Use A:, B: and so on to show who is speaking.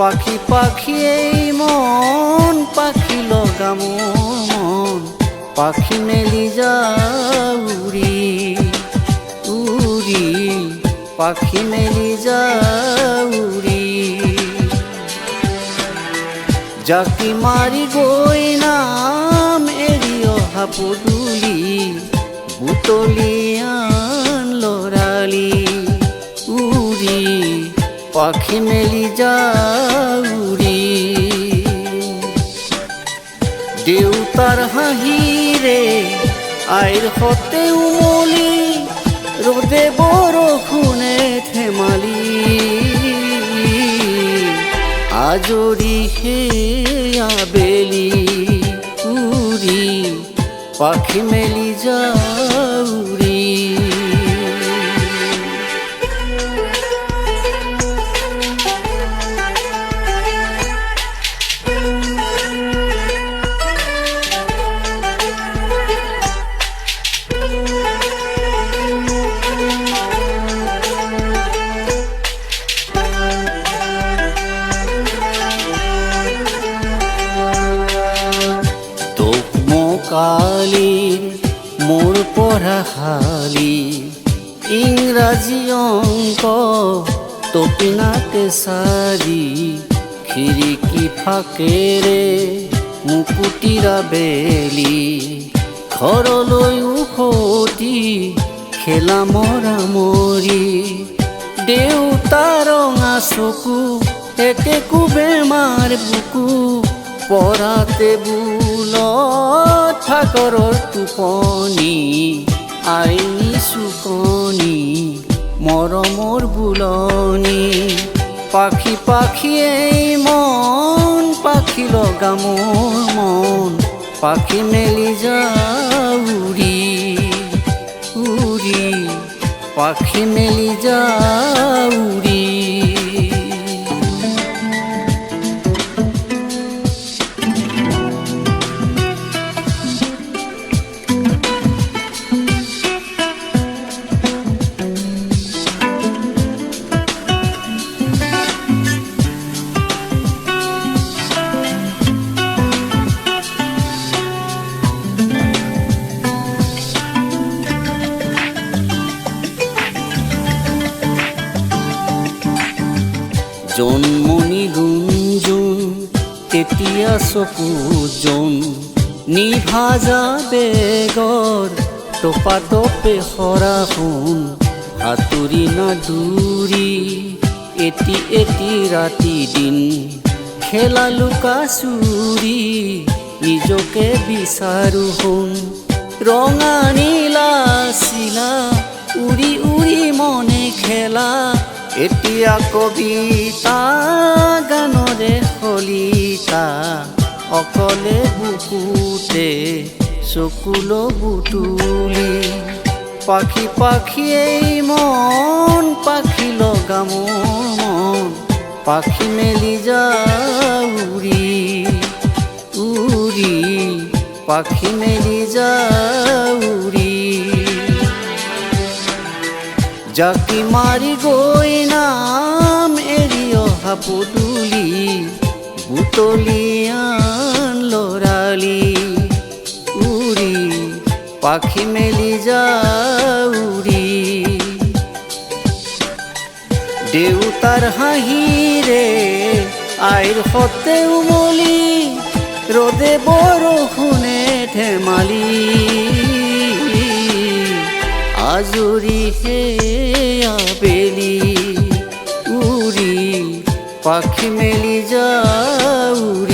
A: পাখি পাখি এই মন পাখি লগা মন পাখি মেলি যাও উড়ি উড়ি পাখি মেলি যাও উড়ি জাকি মারি গৈ নাম এৰি অহা পদূলি বুটলিয়ান লৰালি উড়ি পাখি মেলি যাও উড়ি দেউতাৰ হাঁহিৰে আইৰ সতে উমলি ৰ'দে বৰষুণে ধেমালি আজৰি সেই আবেলি উড়ি পাখি মেলি যাও উড়ি কালিৰ মোৰ পঢ়াশালী ইংৰাজী অংক তপিনাতে চাৰি খিৰিকী ফাকেৰে মুকুটিৰা বেলি ঘৰলৈ উভতি খেলা মৰা মৰি দেউতা ৰঙা চকু একেকো বেমাৰ বুকু পঢ়াতে বুলত ফাকৰৰ টোপনি আইনী চুকনি মৰমৰ বুলনি পাখি পাখি এই মন পাখি লগা মোৰ মন পাখি মেলি যাও উড়ি উড়ি পাখি মেলি যাও উড়ি জন্মনি গুঞ্জন তেতিয়া চকু জন নিভাজা বেগৰ টপাটপে সৰা সোণ সাঁতুৰি নাদুৰি এটি এটি ৰাতি দিন খেলা লুকা চুৰি নিজকে বিচাৰো সোণ ৰঙা নীলা চিলা উৰি উৰি মনে খেলা এতিয়া কবিতা গানৰে সলিতা অকলে বুকুতে চকুল বুটুলি পাখি পাখি এই মন পাখি লগা মোৰ মন পাখি মেলি যাও উড়ি উড়ি পাখি মেলি যাও উড়ি জাকি মাৰি গৈ নাম এৰি অহা পদূলি বুটলিয়ান লৰালি উড়ি পাখি মেলি যাও উড়ি দেউতাৰ হাঁহিৰে আইৰ সতে উমলি ৰ'দে বৰষুণে ধেমালি আজৰি সেই আবেলি উড়ি পাখি মেলি যাও উড়ি